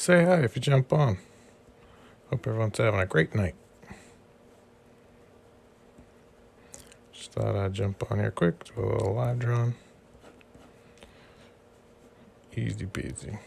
Say hi if you jump on. Hope everyone's having a great night. Just thought I'd jump on here quick, do a little live drawn. Easy peasy.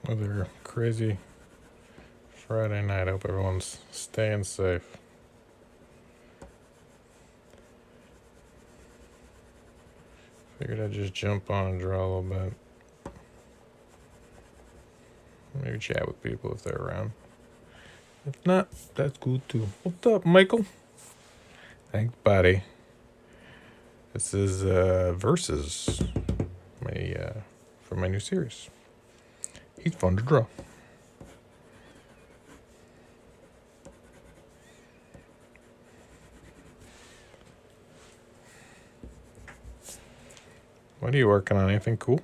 Another crazy Friday night. Hope everyone's staying safe. Figured I'd just jump on and draw a little bit. Maybe chat with people if they're around. If not, that's cool too. What's up, Michael? Thanks, buddy. This is Versus, for my new series. He's fun to draw. What are you working on? Anything cool?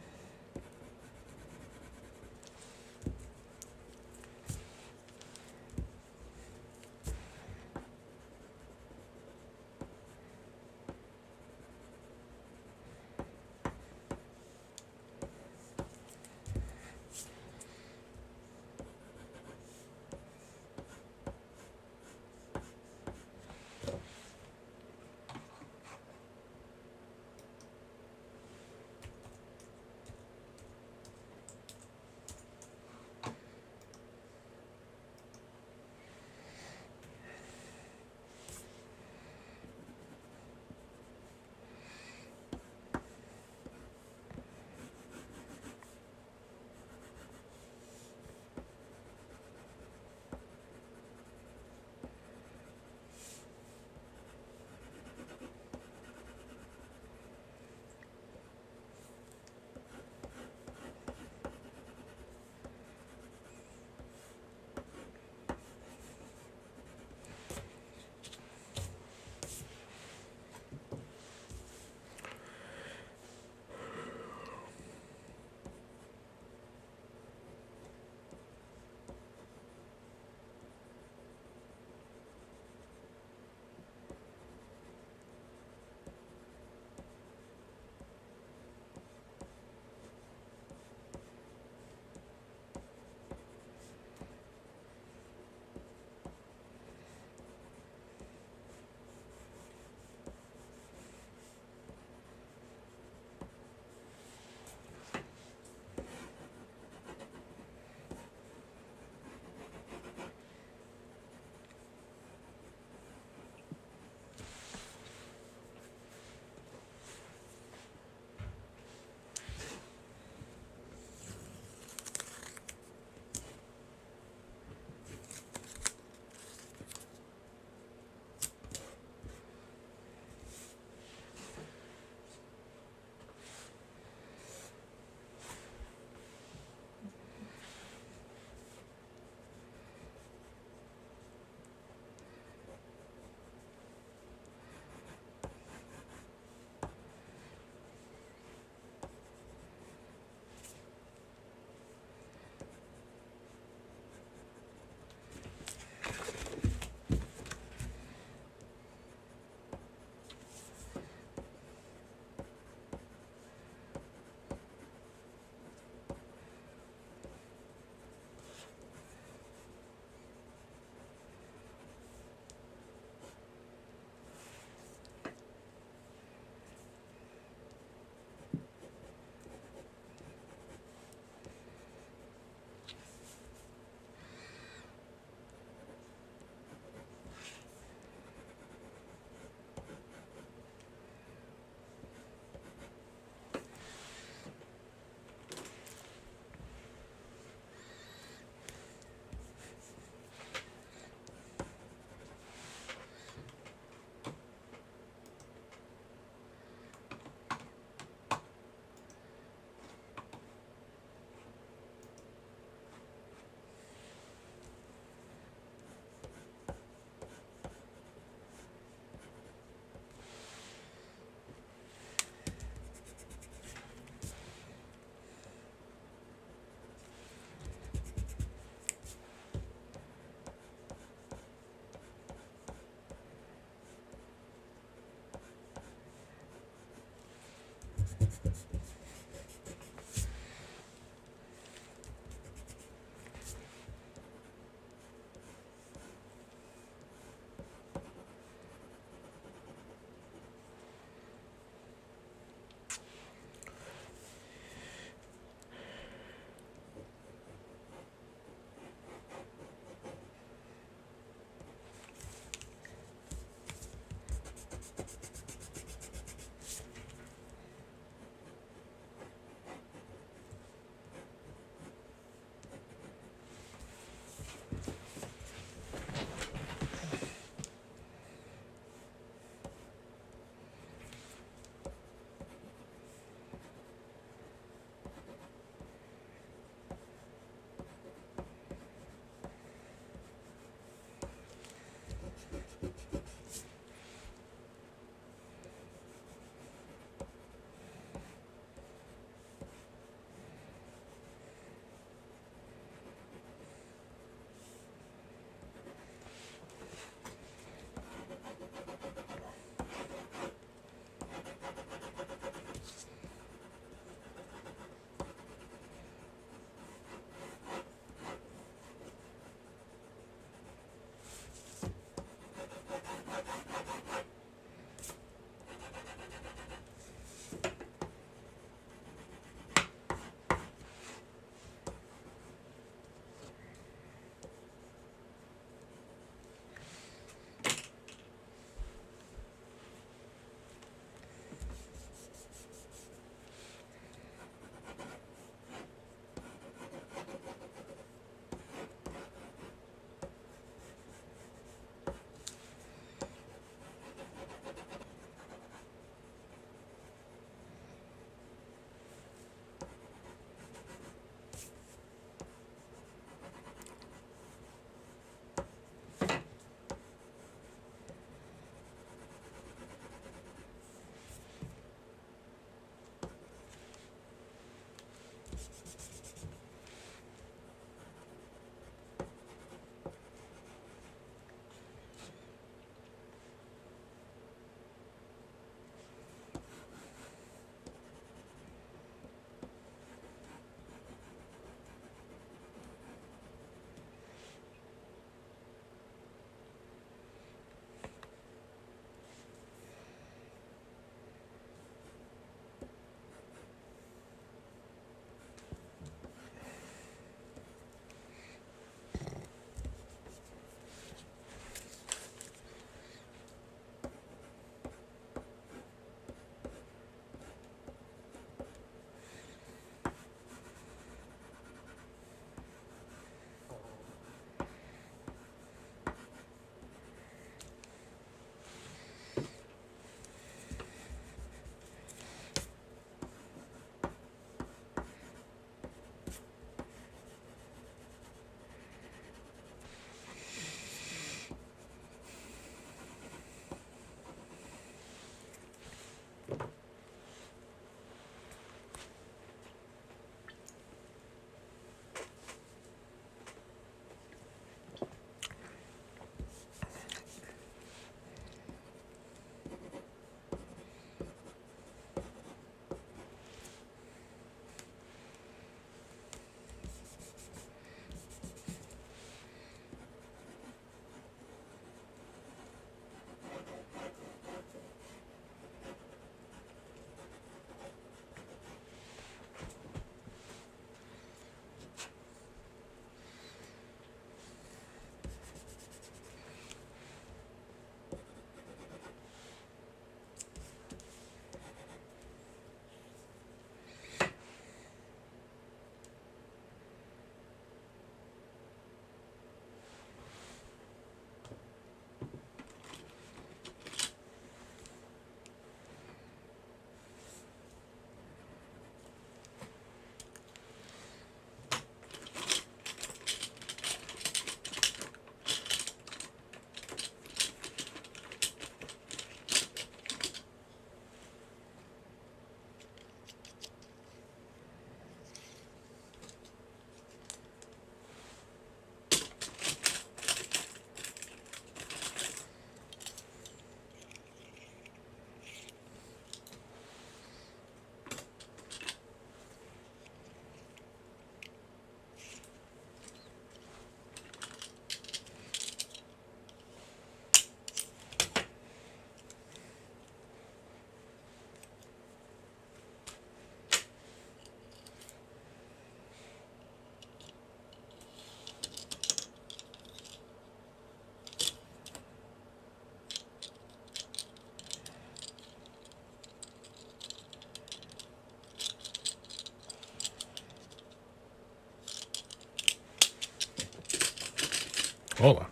Hold on.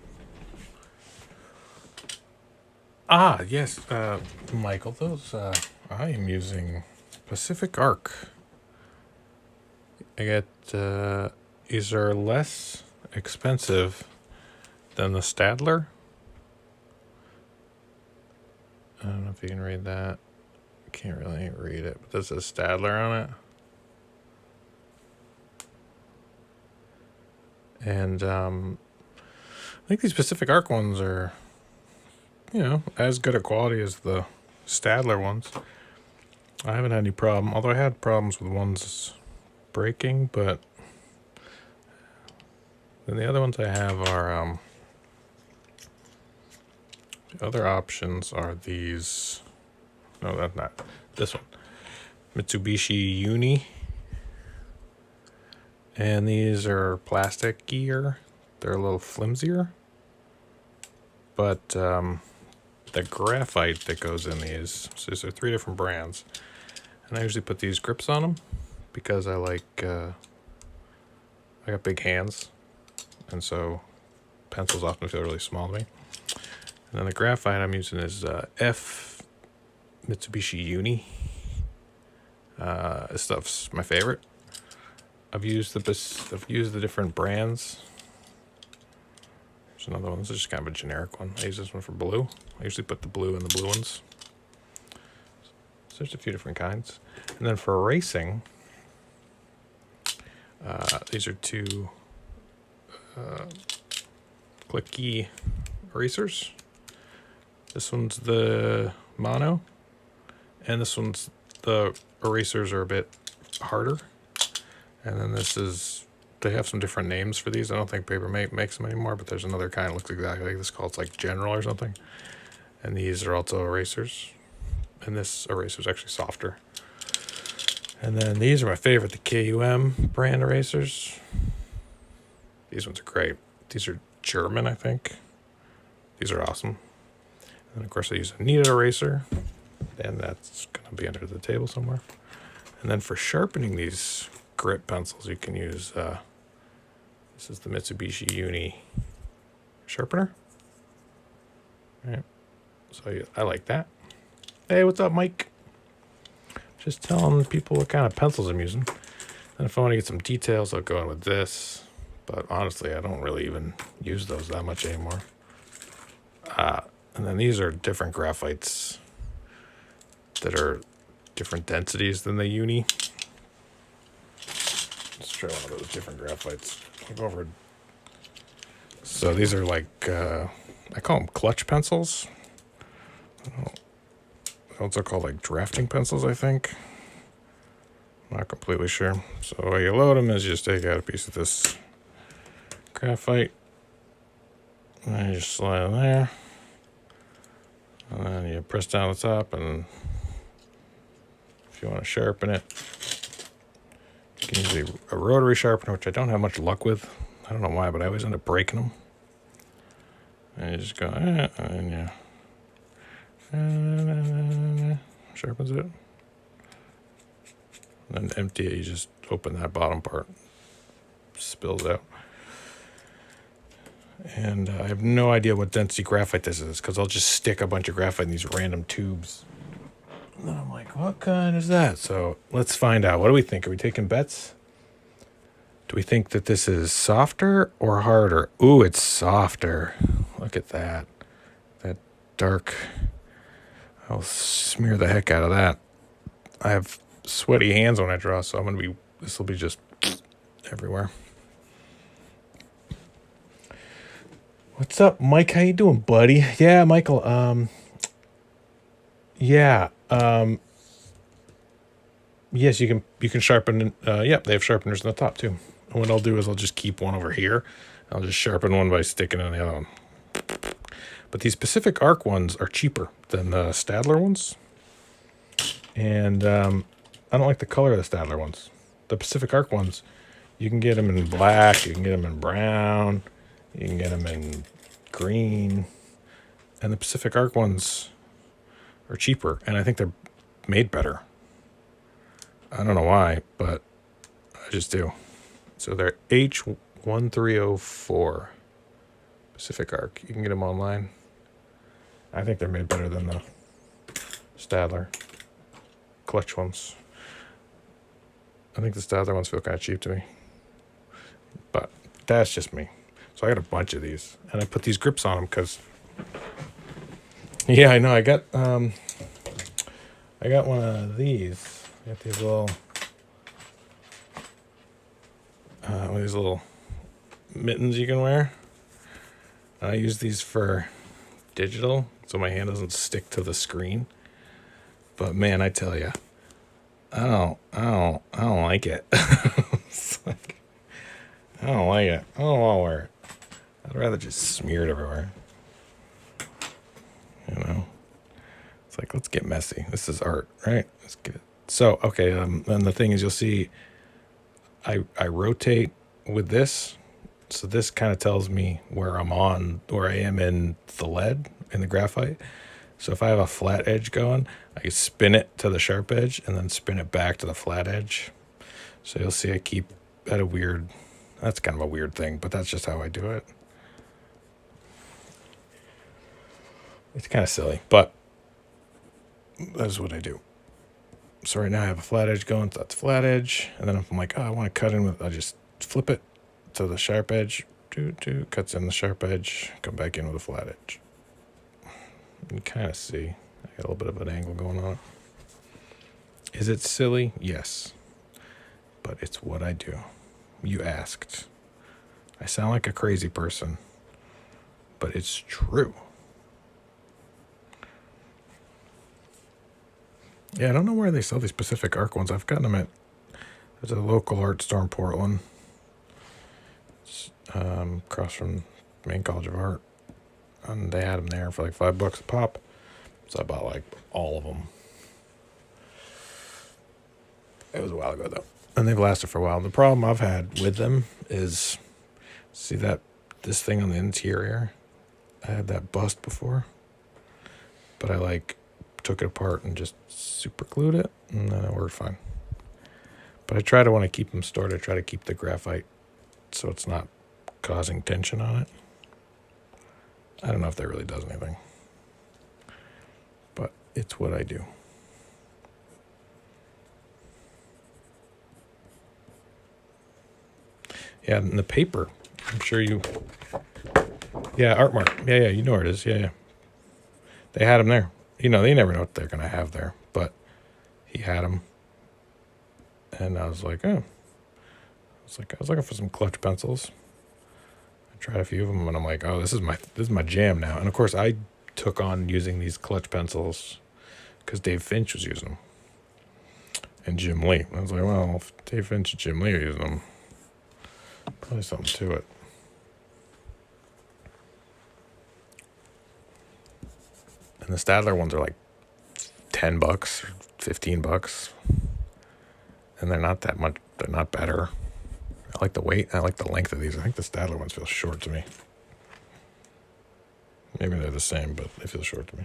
Ah, yes, Michael, those, I am using Pacific Arc. I get, these are less expensive than the Stadler. I don't know if you can read that. Can't really read it, but this is Stadler on it. And, I think these Pacific Arc ones are, as good a quality as the Stadler ones. I haven't had any problem, although I had problems with ones breaking, but then the other ones I have are, the other options are these. No, that's not. This one. Mitsubishi Uni. And these are plastic gear. They're a little flimsier. But the graphite that goes in these, so these are 3 different brands. And I usually put these grips on them because I got big hands. And so pencils often feel really small to me. And then the graphite I'm using is F Mitsubishi Uni. This stuff's my favorite. I've used the different brands. There's another one. This is just kind of a generic one. I use this one for blue. I usually put the blue in the blue ones. So there's a few different kinds. And then for racing, these are 2 clicky erasers. This one's the mono, and this one's the erasers are a bit harder. And then they have some different names for these. I don't think Papermate makes them anymore, but there's another kind that looks exactly like this called like General or something. And these are also erasers. And this eraser is actually softer. And then these are my favorite, the KUM brand erasers. These ones are great. These are German, I think. These are awesome. And of course I use a kneaded eraser. And that's going to be under the table somewhere. And then for sharpening these grit pencils, you can use, this is the Mitsubishi Uni sharpener. All right. So I like that. Hey, what's up, Mike? Just telling people what kind of pencils I'm using. And if I want to get some details, I'll go in with this. But honestly, I don't really even use those that much anymore. And then these are different graphites that are different densities than the Uni. Let's try one of those different graphites. I'll go over. So these are like, I call them clutch pencils. Also called like drafting pencils, I think. Not completely sure. So how you load them is you just take out a piece of this graphite. And then you just slide in there. And then you press down the top, and if you want to sharpen it, you can use a rotary sharpener, which I don't have much luck with. I don't know why, but I always end up breaking them. And you just go, and you sharpens it. And then empty it, you just open that bottom part. Spills out. And I have no idea what density graphite this is, because I'll just stick a bunch of graphite in these random tubes. And then I'm like, what kind is that? So let's find out. What do we think? Are we taking bets? Do we think that this is softer or harder? Ooh, it's softer. Look at that. That dark. I'll smear the heck out of that. I have sweaty hands when I draw, so this will be just everywhere. What's up, Mike? How you doing, buddy? Yeah, Michael. Yes, you can sharpen. Yep, they have sharpeners in the top too. And what I'll do is I'll just keep one over here. I'll just sharpen one by sticking it in the other one. But these Pacific Arc ones are cheaper than the Stadler ones. And I don't like the color of the Stadler ones. The Pacific Arc ones, you can get them in black, you can get them in brown, you can get them in green. And the Pacific Arc ones are cheaper, and I think they're made better. I don't know why, but I just do. So they're H1304. Pacific Arc. You can get them online. I think they're made better than the Stadler clutch ones. I think the Stadler ones feel kind of cheap to me. But that's just me. So I got a bunch of these. And I put these grips on them because... Yeah, I know. I got one of these. I got these little... these little mittens you can wear. I use these for digital, so my hand doesn't stick to the screen. But man, I tell you, I don't like it. It's like, I don't like it. I don't want to wear it. I'd rather just smear it everywhere. You know, it's like, let's get messy. This is art, right? Let's get it. So, okay. And the thing is, you'll see, I rotate with this. So this kind of tells me where I am in the lead, in the graphite. So if I have a flat edge going, I can spin it to the sharp edge and then spin it back to the flat edge. So you'll see I keep at a weird, that's kind of a weird thing, but that's just how I do it. It's kind of silly, but that's what I do. So right now I have a flat edge going, so that's flat edge. And then if I'm like, oh, I want to cut in with, I just flip it to the sharp edge, cuts in the sharp edge, come back in with a flat edge. You can kind of see, I got a little bit of an angle going on. Is it silly? Yes. But it's what I do. You asked. I sound like a crazy person, but it's true. Yeah, I don't know where they sell these Pacific Arc ones. I've gotten them at, there's a local art store in Portland. It's, across from Maine College of Art. And they had them there for like $5 a pop. So I bought like all of them. It was a while ago though. And they've lasted for a while. The problem I've had with them is, see this thing on the interior? I had that bust before. But I like took it apart and just super glued it. And then it worked fine. But I try to, when I keep them stored, I try to keep the graphite so it's not causing tension on it. I don't know if that really does anything, but it's what I do. Yeah, and the paper, I'm sure you, yeah, Artmark. Yeah, you know where it is. Yeah. They had them there. You know, they never know what they're going to have there, but he had them. And I was like, oh. I was looking for some clutch pencils. Tried a few of them, and I'm like, oh, this is my jam now. And of course, I took on using these clutch pencils because Dave Finch was using them, and Jim Lee. I was like, well, if Dave Finch and Jim Lee are using them, probably something to it. And the Stadler ones are like $10 or $15, and they're not that much. They're not better. I like the weight. I like the length of these. I think the Stadler ones feel short to me. Maybe they're the same, but they feel short to me.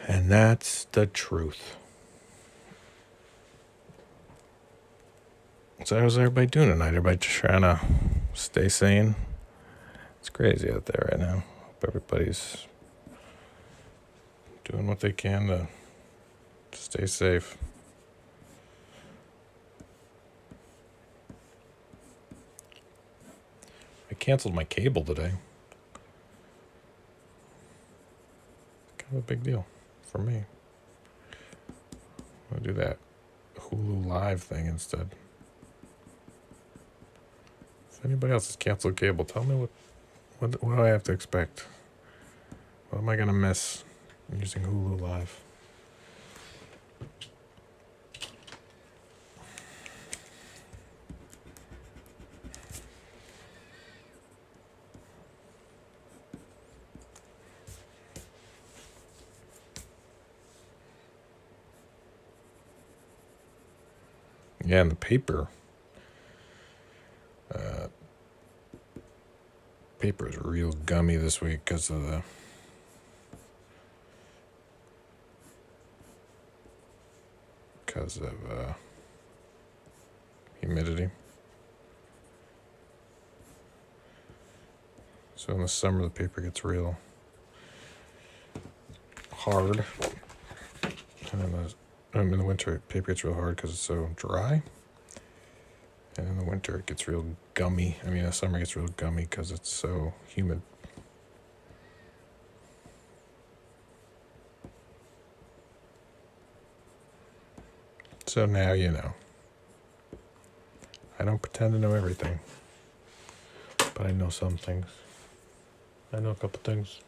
And that's the truth. So how's everybody doing tonight? Everybody trying to stay sane? It's crazy out there right now. Hope everybody's doing what they can to stay safe. I canceled my cable today. Kind of a big deal for me. I'm going to do that Hulu Live thing instead. If anybody else has canceled cable, tell me what do I have to expect? What am I going to miss using Hulu Live? Yeah, and the paper. Paper is real gummy this week because of because of humidity. So in the summer, the paper gets real hard, and in the winter, paper gets real hard because it's so dry. And in the winter, it gets real gummy. I mean, the summer gets real gummy because it's so humid. So now you know. I don't pretend to know everything, but I know some things. I know a couple things.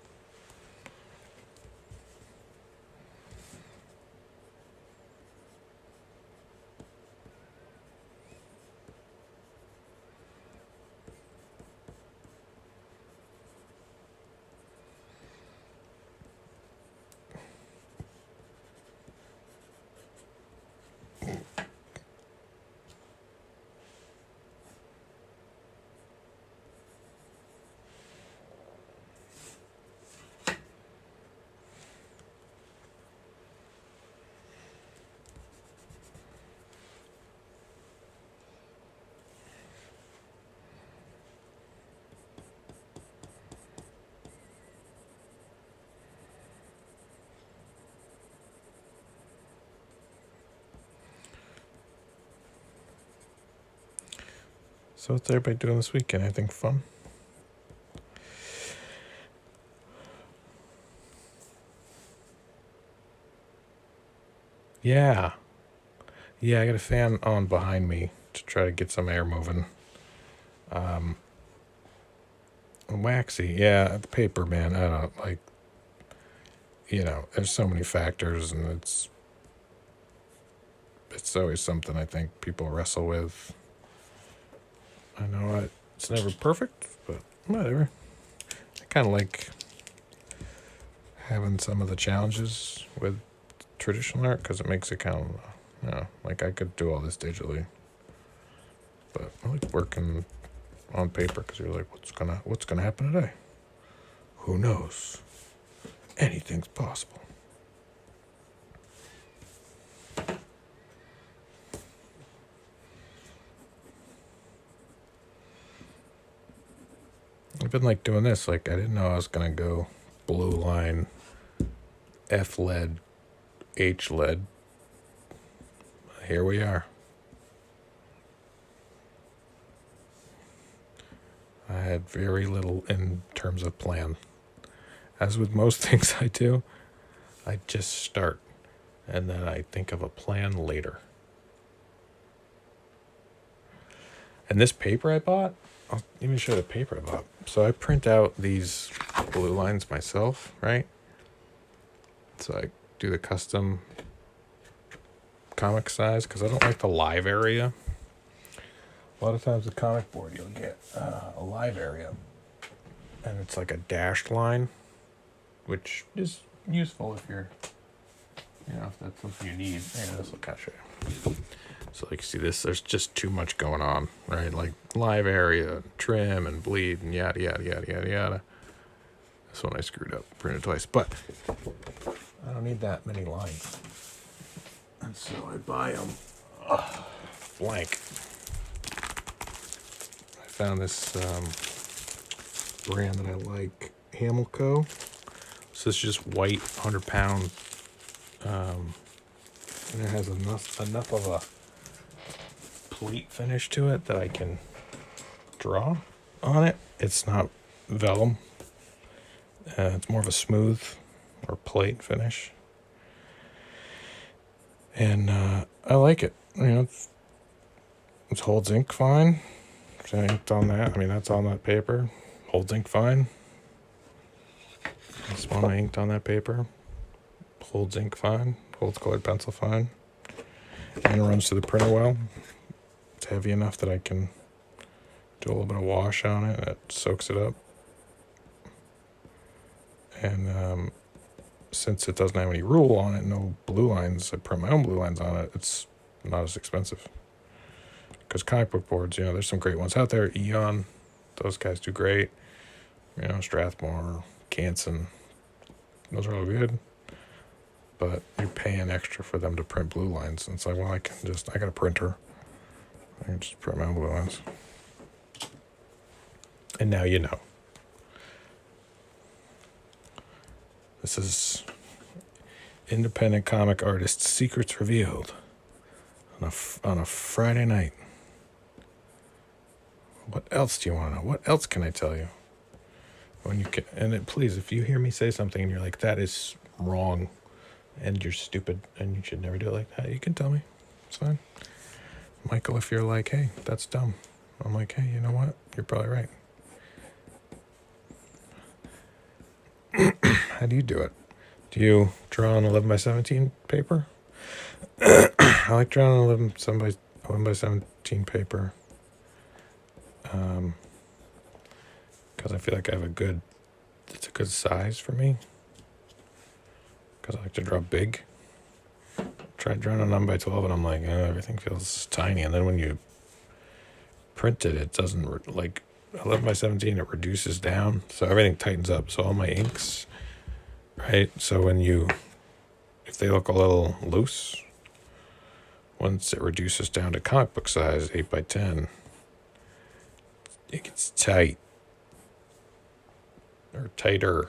So what's everybody doing this weekend? Anything fun? Yeah. Yeah, I got a fan on behind me to try to get some air moving. Waxy. Yeah, the paper, man. I don't like, there's so many factors, and it's always something I think people wrestle with. I know it's never perfect, but whatever. I kind of like having some of the challenges with traditional art because it makes it kind of, like I could do all this digitally, but I like working on paper because you're like, what's gonna happen today? Who knows? Anything's possible. I've been like doing this. Like I didn't know I was gonna go blue line, F lead, H lead. Here we are. I had very little in terms of plan. As with most things I do, I just start and then I think of a plan later. And this paper I bought, I'll even show the paper I bought. So I print out these blue lines myself, right? So I do the custom comic size because I don't like the live area. A lot of times the comic board you'll get a live area and it's like a dashed line, which is useful if you're, if that's something you need. Yeah, this will kind of show you. So like you see this, there's just too much going on, right? Like live area, trim and bleed and yada, yada, yada, yada, yada. This one I screwed up, printed twice, but I don't need that many lines. And so I buy them blank. I found this brand that I like, Hamilco. So it's just white, 100-pound, and it has enough of a pleat finish to it that I can draw on it. It's not vellum. It's more of a smooth or plate finish. And I like it. It holds ink fine. I inked on that. I mean, that's on that paper. Holds ink fine. This one I inked on that paper. Holds ink fine. Holds colored pencil fine. And it runs through the printer well. It's heavy enough that I can do a little bit of wash on it. It soaks it up. And since it doesn't have any rule on it, no blue lines, I print my own blue lines on it, it's not as expensive. Because comic book boards, there's some great ones out there. Eon, those guys do great. Strathmore, Canson, those are all good. but you're paying extra for them to print blue lines. And it's like, well, I got a printer. I can just print my own blue lines. And now you know. This is Independent Comic Artist Secrets Revealed on a Friday night. What else do you want to know? What else can I tell you? When you can, please, if you hear me say something and you're like, that is wrong, and you're stupid, and you should never do it like that, you can tell me. It's fine. Michael, if you're like, hey, that's dumb, I'm like, hey, you know what? You're probably right. How do you do it? Do you draw on 11 by 17 paper? I like drawing on 11 by 17 paper. Because I feel like it's a good size for me. Because I like to draw big. Tried drawing on 9 by 12 and I'm like, everything feels tiny. And then when you print it, it doesn't, like 11 by 17, it reduces down. So everything tightens up. So all my inks, right? So if they look a little loose, once it reduces down to comic book size, 8 by 10, it gets tight. Or tighter.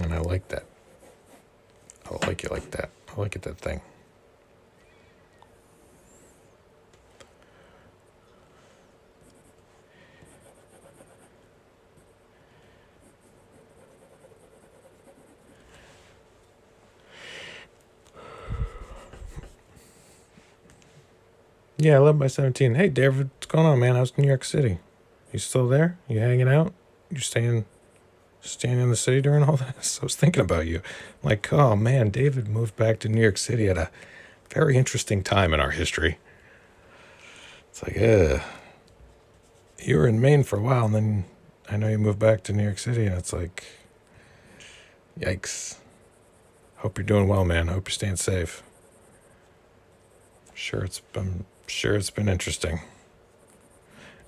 And I like that. I like it like that. I like it that thing. Yeah, 11 by 17. Hey, David, what's going on, man? How's New York City? You still there? You hanging out? You staying in the city during all this? I was thinking about you. Like, oh man, David moved back to New York City at a very interesting time in our history. It's like, you were in Maine for a while, and then I know you moved back to New York City, and it's like, yikes. Hope you're doing well, man. Hope you're staying safe. I'm sure it's been interesting.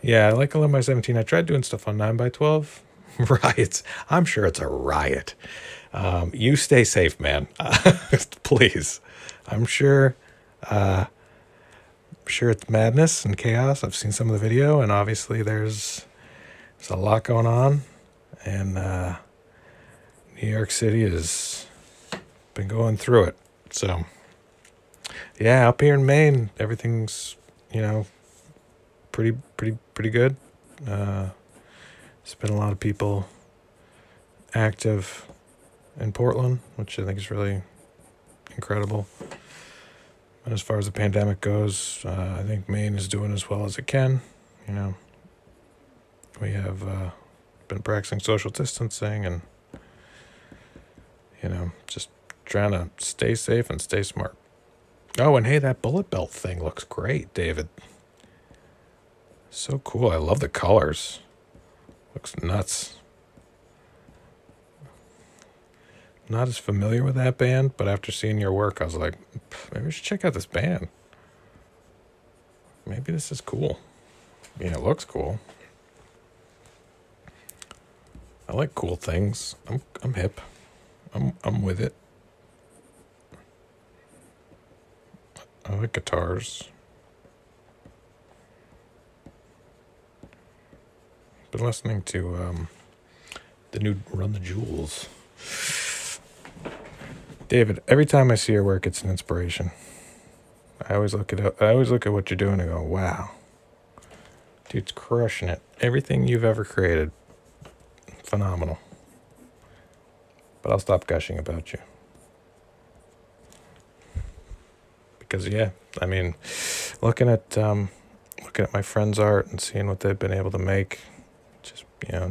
Yeah, I like 11 by 17. I tried doing stuff on 9 by 12. Riots. I'm sure it's a riot. You stay safe, man. Please. I'm sure it's madness and chaos. I've seen some of the video, and obviously there's a lot going on. And New York City has been going through it. So, yeah, up here in Maine, everything's, pretty good. There's been a lot of people active in Portland, which I think is really incredible. And as far as the pandemic goes, I think Maine is doing as well as it can. We have been practicing social distancing and, just trying to stay safe and stay smart. Oh, and hey, that bullet belt thing looks great, David. So cool. I love the colors. Looks nuts. Not as familiar with that band, but after seeing your work, I was like, maybe we should check out this band. Maybe this is cool. I mean, it looks cool. I like cool things. I'm hip. I'm with it. I like guitars. Been listening to the new Run the Jewels. David, every time I see your work, it's an inspiration. I always look at what you're doing and go, wow. Dude's crushing it. Everything you've ever created, phenomenal. But I'll stop gushing about you. Because looking at my friends' art and seeing what they've been able to make,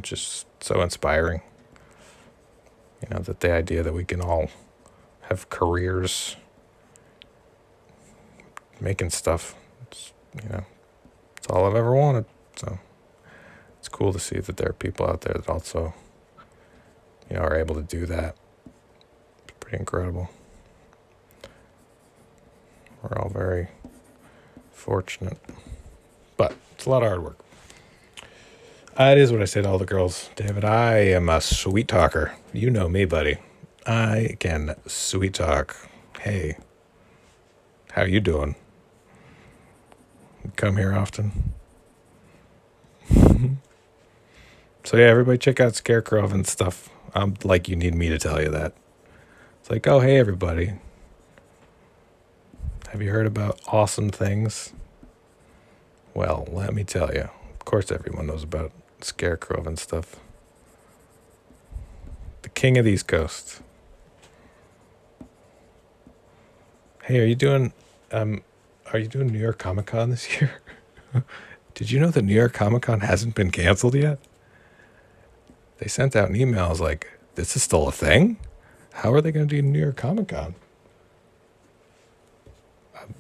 just so inspiring. That the idea that we can all have careers making stuff, it's all I've ever wanted. So it's cool to see that there are people out there that also, are able to do that. It's pretty incredible. We're all very fortunate, but it's a lot of hard work. It is what I say to all the girls, David. I am a sweet talker. You know me, buddy. I can sweet talk. Hey, how you doing? Come here often. So yeah, everybody check out Scarecrow and stuff. Like you need me to tell you that. It's like, oh hey everybody, have you heard about awesome things? Well, let me tell you. Of course, everyone knows about Scarecrow and stuff. The king of the East Coast. Hey, are you doing New York Comic Con this year? Did you know that New York Comic Con hasn't been canceled yet? They sent out an email. I was like, this is still a thing? How are they going to do New York Comic Con?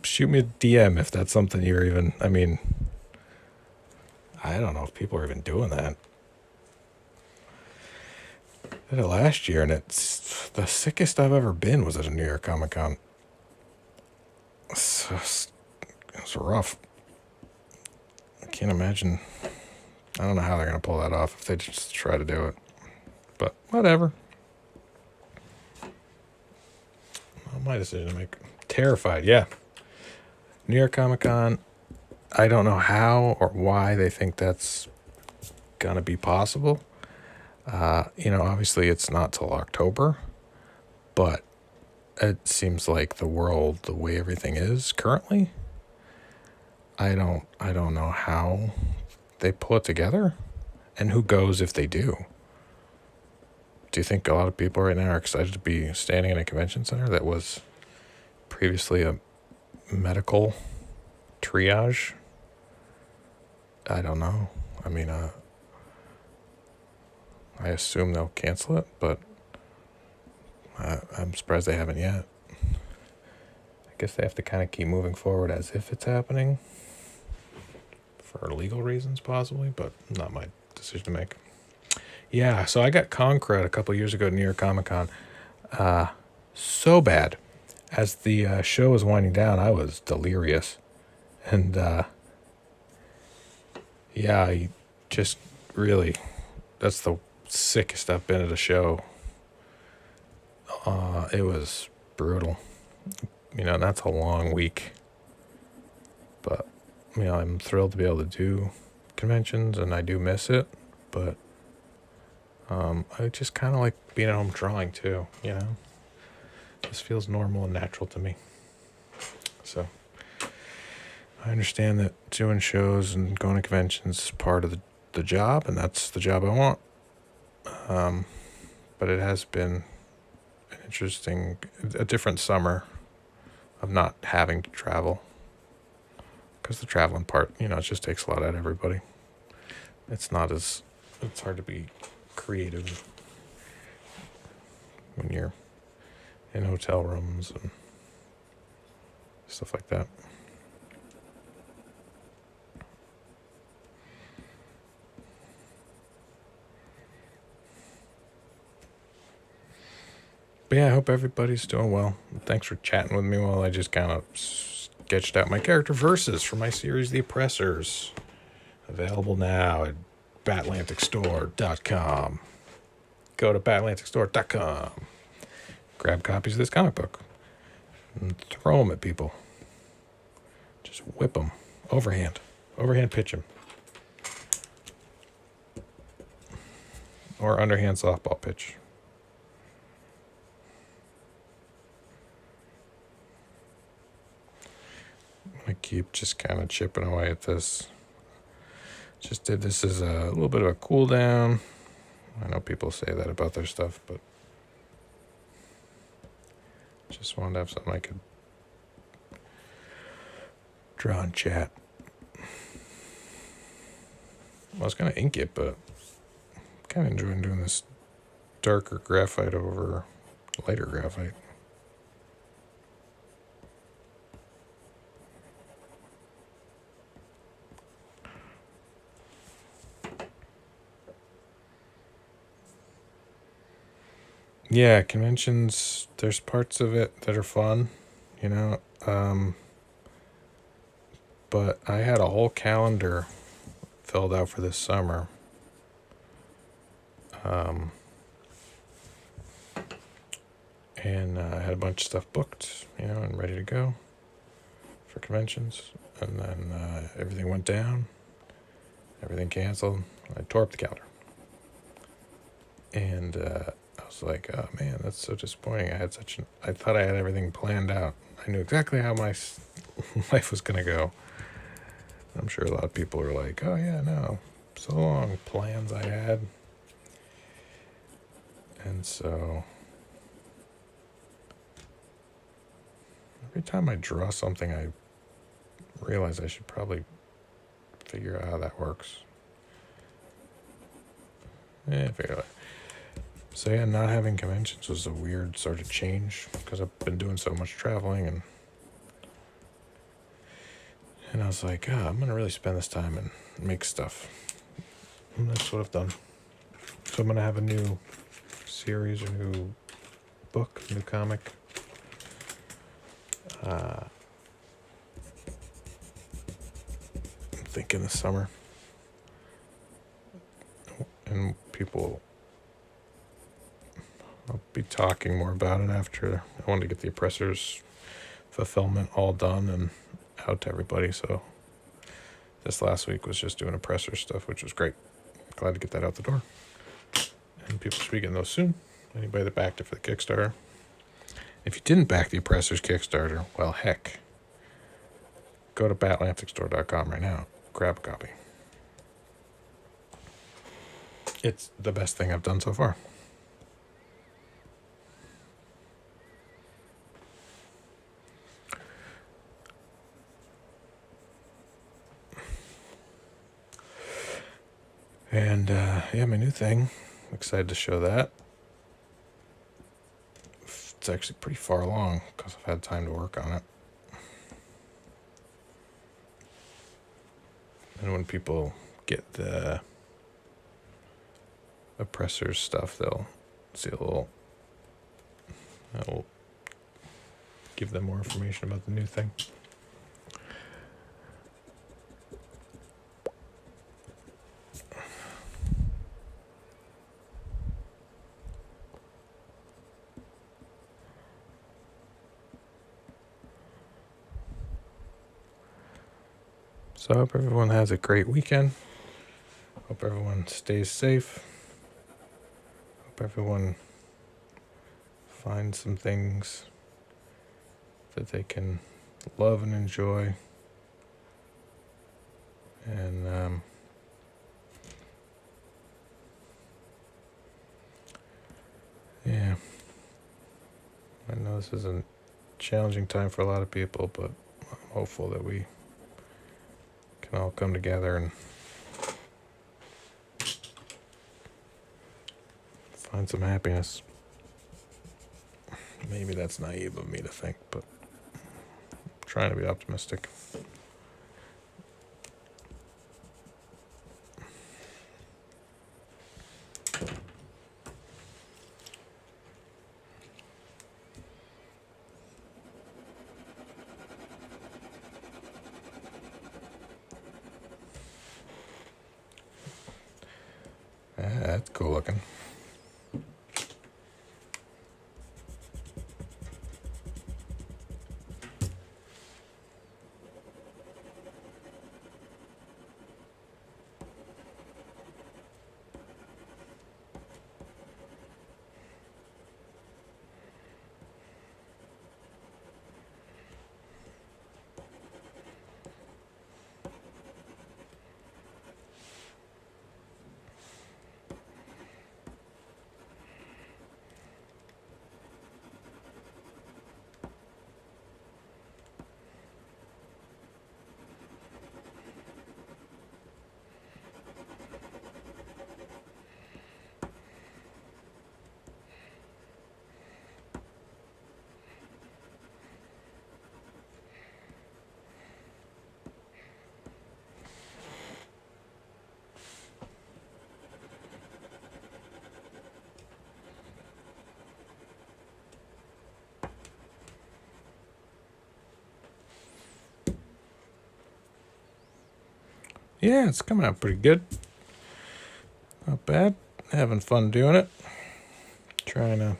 Shoot me a DM if that's something you're even, I mean, I don't know if people are even doing that. I did it last year, and it's the sickest I've ever been was at a New York Comic Con. It's rough. I can't imagine. I don't know how they're going to pull that off if they just try to do it. But whatever. Well, my decision to make. Terrified, yeah. New York Comic Con, I don't know how or why they think that's going to be possible. Obviously it's not till October, but it seems like the world, the way everything is currently, I don't know how they pull it together and who goes if they do. Do you think a lot of people right now are excited to be standing in a convention center that was previously a medical triage? I don't know. I mean, I assume they'll cancel it, but I'm surprised they haven't yet. I guess they have to kind of keep moving forward as if it's happening for legal reasons, possibly, but not my decision to make. Yeah, so I got Concred a couple years ago at New York Comic Con. So bad. As the show was winding down, I was delirious. And, yeah, I just really, that's the sickest I've been at a show. It was brutal. That's a long week. But, I'm thrilled to be able to do conventions, and I do miss it. But I just kind of like being at home drawing, too, This feels normal and natural to me. So I understand that doing shows and going to conventions is part of the job, and that's the job I want. But it has been a different summer of not having to travel. Because the traveling part, it just takes a lot out of everybody. It's hard to be creative when you're in hotel rooms and stuff like that. But yeah, I hope everybody's doing well. Thanks for chatting with me while I just kind of sketched out my character verses for my series, The Oppressors. Available now at batlanticstore.com. Go to batlanticstore.com. Grab copies of this comic book and throw them at people. Just whip them. Overhand pitch them. Or underhand softball pitch. I keep just kind of chipping away at this. Just did this as a little bit of a cool down. I know people say that about their stuff, but just wanted to have something I could draw and chat. I was going to ink it, but I'm kind of enjoying doing this darker graphite over lighter graphite. Yeah, conventions, there's parts of it that are fun, but I had a whole calendar filled out for this summer, And I had a bunch of stuff booked, and ready to go for conventions. And then everything went down, everything canceled. I tore up the calendar. And I was like, oh man, that's so disappointing. I thought I had everything planned out. I knew exactly how my life was going to go. I'm sure a lot of people are like, oh yeah, no, so long plans I had. And so every time I draw something, I realize I should probably figure out how that works. Figure it out. So yeah, not having conventions was a weird sort of change because I've been doing so much traveling, and I was like, I'm gonna really spend this time and make stuff. And that's what I've done. So I'm gonna have a new series, a new book, new comic. I'm thinking this summer, and I'll be talking more about it after. I wanted to get the Oppressor's Fulfillment all done and out to everybody. So this last week was just doing Oppressor stuff, which was great. Glad to get that out the door. And people should be getting those soon. Anybody that backed it for the Kickstarter. If you didn't back the Oppressor's Kickstarter, well, heck, go to batlanticstore.com right now. Grab a copy. It's the best thing I've done so far. And my new thing. I'm excited to show that. It's actually pretty far along because I've had time to work on it. And when people get the Oppressor's stuff, they'll see that'll give them more information about the new thing. So I hope everyone has a great weekend. Hope everyone stays safe. Hope everyone finds some things that they can love and enjoy. And I know this is a challenging time for a lot of people, but I'm hopeful that we can all come together and find some happiness. Maybe that's naive of me to think, but I'm trying to be optimistic. That's cool looking. Yeah, it's coming out pretty good. Not bad. having fun doing it. Trying to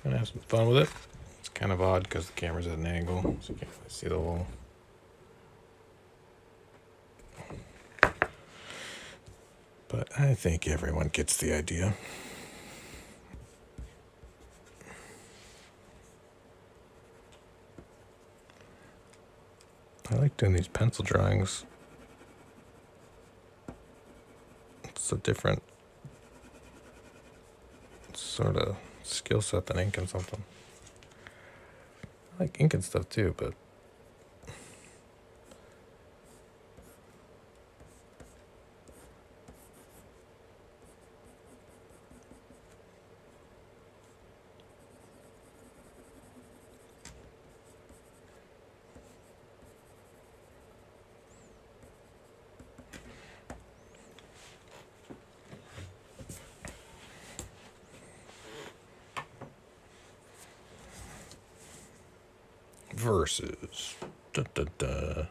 have some fun with it. It's kind of odd because the camera's at an angle, so you can't really see the whole. But I think everyone gets the idea. I like doing these pencil drawings. It's a different sort of skill set than inking something. I like inking stuff too, but versus. Da, da, da.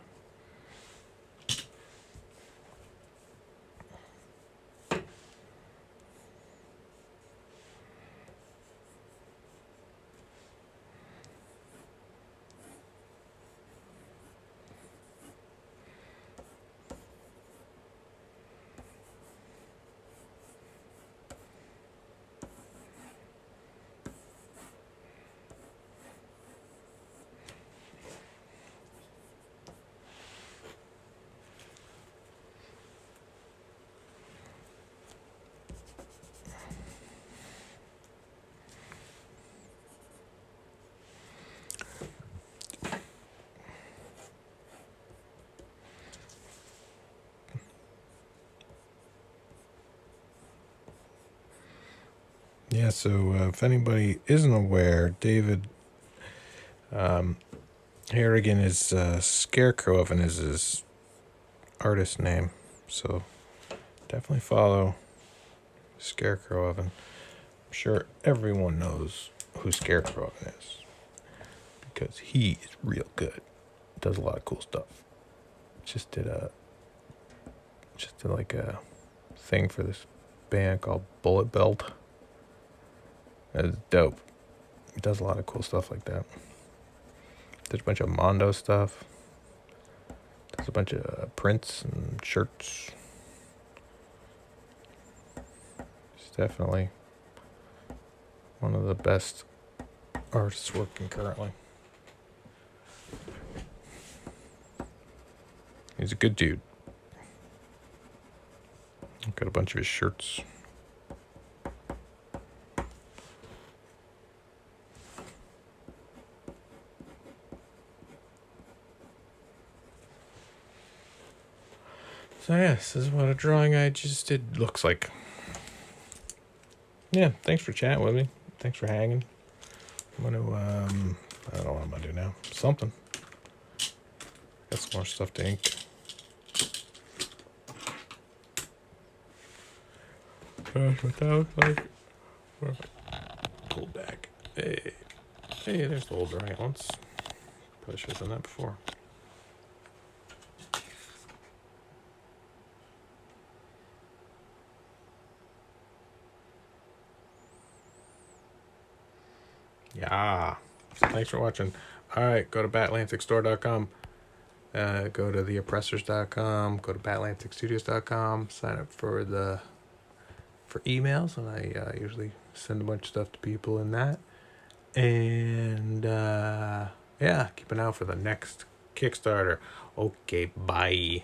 Yeah, so if anybody isn't aware, David Harrigan is Scarecrow Oven is his artist name. So definitely follow Scarecrow Oven. I'm sure everyone knows who Scarecrow Oven is because he is real good. Does a lot of cool stuff. Just did like a thing for this band called Bullet Belt. That's dope. He does a lot of cool stuff like that. Does a bunch of Mondo stuff. Does a bunch of prints and shirts. He's definitely one of the best artists working currently. He's a good dude. I've got a bunch of his shirts. So yeah, this is what a drawing I just did looks like. Yeah, thanks for chatting with me. Thanks for hanging. I'm gonna I don't know what I'm gonna do now. Something. Got some more stuff to ink. That's what that looks like. Pull back. Hey, there's the old drawing at once. Probably should have done that before. Yeah. So thanks for watching. All right, go to batlanticstore.com. Go to theoppressors.com. Go to batlanticstudios.com. Sign up for emails, and I usually send a bunch of stuff to people in that. And yeah, keep an eye out for the next Kickstarter. Okay, bye.